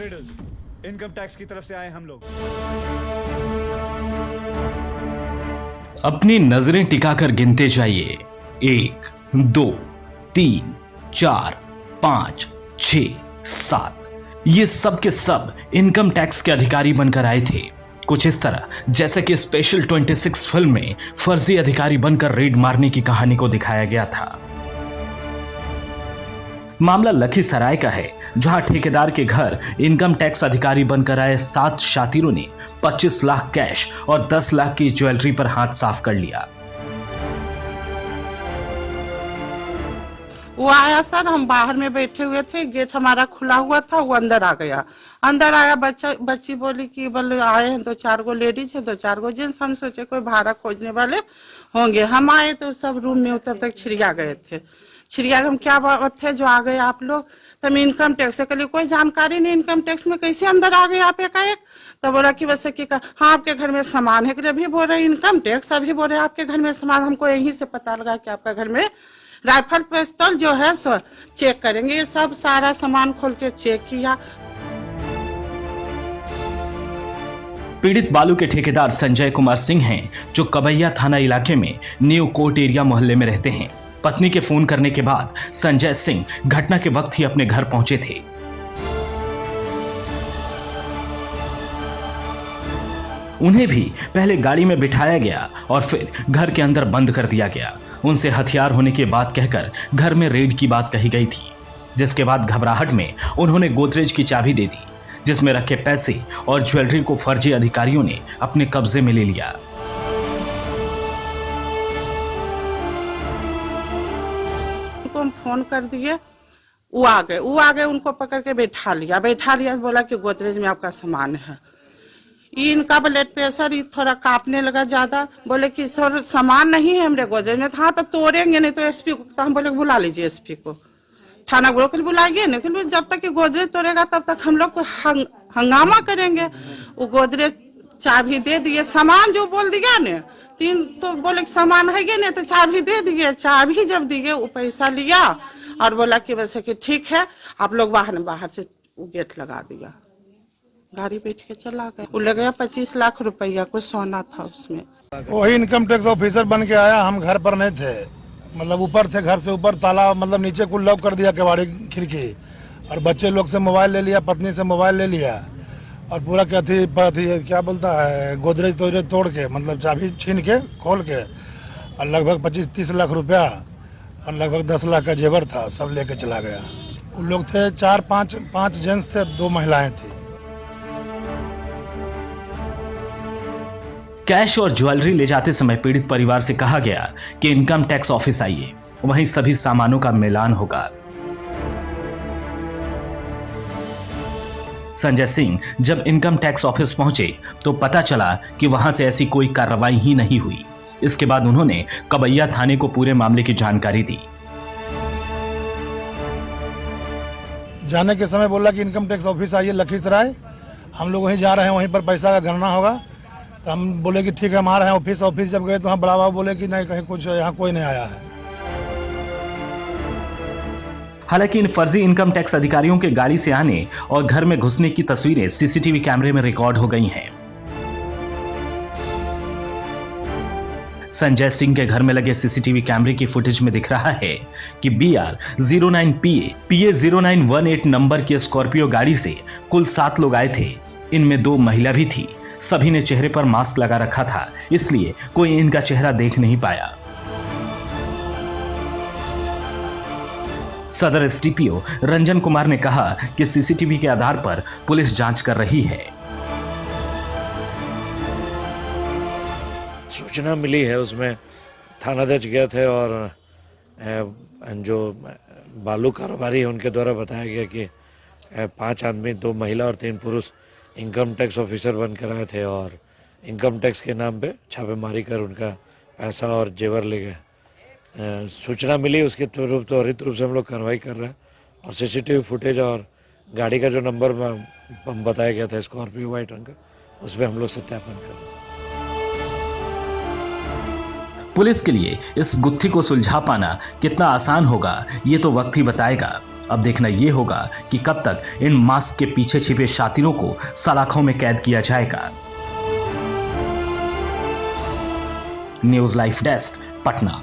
Traders, income tax की तरफ से आए हम लोग। अपनी नजरें टिकाकर गिनते जाइए। 1, 2, 3, 4, 5, 6, 7। ये सब के सब इनकम टैक्स के अधिकारी बनकर आए थे। कुछ इस तरह जैसे कि स्पेशल 26 फिल्म में फर्जी अधिकारी बनकर रेड मारने की कहानी को दिखाया गया था। मामला लखीसराय का है, जहां ठेकेदार के घर इनकम टैक्स अधिकारी बनकर आए 7 शातिरों ने 25 लाख कैश और 10 लाख की ज्वेलरी पर हाथ साफ कर लिया। वो आया सर, हम बाहर में बैठे हुए थे, गेट हमारा खुला हुआ था, वो अंदर आ गया। अंदर आया, बच्ची बोली कि बोले आए हैं 2-4 गो लेडीज है, 2-4 गो जेंट्स। हम सोचे कोई भाड़ा खोजने वाले होंगे। हम आए तो सब रूम में तब तक छिड़िया गए थे। छिड़िया हम क्या बात थे जो आ गए आप लोग? तो हम इनकम टैक्स से कल कोई जानकारी नहीं, इनकम टैक्स में कैसे अंदर आ गए आप एकाएक? तो बोला कि वैसे कि हाँ आपके घर में सामान है। अभी बोल रहे इनकम टैक्स, अभी बोल रहे आपके घर में सामान। हमको यहीं से पता लगा कि आपका घर में राइफल पिस्तौल जो है सो चेक करेंगे। ये सब सारा सामान खोल के चेक किया। पीड़ित बालू के ठेकेदार संजय कुमार सिंह हैं, जो कबैया थाना इलाके में न्यू कोर्ट एरिया मोहल्ले में रहते हैं। पत्नी के फोन करने के बाद संजय सिंह घटना के वक्त ही अपने घर पहुंचे थे। उन्हें भी पहले गाड़ी में बिठाया गया और फिर घर के अंदर बंद कर दिया गया। उनसे हथियार होने की बात कहकर घर में रेड की बात कही गई थी, जिसके बाद घबराहट में उन्होंने गोदरेज की चाबी दे दी, जिसमें रखे पैसे और ज्वेलरी को फर्जी अधिकारियों ने अपने कब्जे में ले लिया। हम फोन कर दिए, वो आ गए, उनको पकड़ के बैठा लिया, बोला कि गोदरेज में आपका सामान है। इनका ब्लड प्रेशर थोड़ा कांपने लगा ज्यादा। बोले कि सर सामान नहीं है हमरे गोदरेज में। हाँ तब तोड़ेंगे, नहीं तो एसपी को। तो हम बोले बुला लीजिए एसपी को, थाना को बुलाइए। नहीं जब तक गोदरेज तोड़ेगा तब तक हम लोग हंगामा करेंगे। वो गोदरेज चाबी दे दिए, सामान जो बोल दिया ने 3 तो बोले सामान है ये नहीं, तो चाबी दे दिए। चाबी जब दिए वो पैसा लिया और बोला कि वैसे कि ठीक है आप लोग बाहर से गेट लगा दिया। गाड़ी बैठ के चला गया। वो लग गया 25 लाख रुपया, कुछ सोना था उसमें। वही इनकम टैक्स ऑफिसर बन के आया। हम घर पर नहीं थे, मतलब ऊपर थे, घर से ऊपर ताला, मतलब नीचे कुल लॉक कर दिया केवाड़ी खिड़की। और बच्चे लोग से मोबाइल ले लिया, पत्नी से मोबाइल ले लिया और पूरा क्या बोलता है गोदरेज तोड़ के, मतलब चाबी छीन के खोल के, और लगभग 25-30 लाख रुपया और लगभग 10 लाख का जेवर था, सब लेके चला गया। उन लोग थे 4-5 जेंट्स थे, 2 महिलाएं थी। कैश और ज्वेलरी ले जाते समय पीड़ित परिवार से कहा गया कि इनकम टैक्स ऑफिस आइए, वहीं सभी सामानों का मिलान होगा। संजय सिंह जब इनकम टैक्स ऑफिस पहुंचे तो पता चला कि वहां से ऐसी कोई कार्रवाई ही नहीं हुई। इसके बाद उन्होंने कबैया थाने को पूरे मामले की जानकारी दी। जाने के समय बोला कि इनकम टैक्स ऑफिस आइए लखीसराय, हम लोग वहीं जा रहे हैं, वहीं पर पैसा का गणना होगा। तो हम बोले कि ठीक है, हमारे यहाँ ऑफिस जब गए तो हम बड़ा बाबू बोले कि नहीं, कहीं कुछ यहाँ कोई नहीं आया है। हालांकि इन फर्जी इनकम टैक्स अधिकारियों के गाड़ी से आने और घर में घुसने की तस्वीरें सीसीटीवी कैमरे में रिकॉर्ड हो गई हैं। संजय सिंह के घर में लगे सीसीटीवी कैमरे की फुटेज में दिख रहा है कि BR 09PA 0918 नंबर की स्कॉर्पियो गाड़ी से कुल 7 लोग आए थे। इनमें 2 महिला भी थी। सभी ने चेहरे पर मास्क लगा रखा था, इसलिए कोई इनका चेहरा देख नहीं पाया। सदर SDPO रंजन कुमार ने कहा कि सीसीटीवी के आधार पर पुलिस जांच कर रही है। सूचना मिली है, उसमें थानाध्यक्ष गए थे और जो बालू कारोबारी है उनके द्वारा बताया गया कि 5 आदमी, 2 महिला और 3 पुरुष इनकम टैक्स ऑफिसर बनकर आए थे और इनकम टैक्स के नाम पे छापेमारी कर उनका पैसा और जेवर ले गए। सूचना मिली, उसके त्वरित रूप से हम लोग कार्रवाई कर रहे हैं और सीसीटीवी फुटेज और गाड़ी का जो नंबर बताया गया था स्कॉर्पियो वाइट रंग का, उसमें हम लोग सत्यापन कर रहे हैं। पुलिस के लिए इस गुत्थी को सुलझा पाना कितना आसान होगा ये तो वक्त ही बताएगा। अब देखना यह होगा कि कब तक इन मास्क के पीछे छिपे शातिरों को सलाखों में कैद किया जाएगा। News live desk, Patna.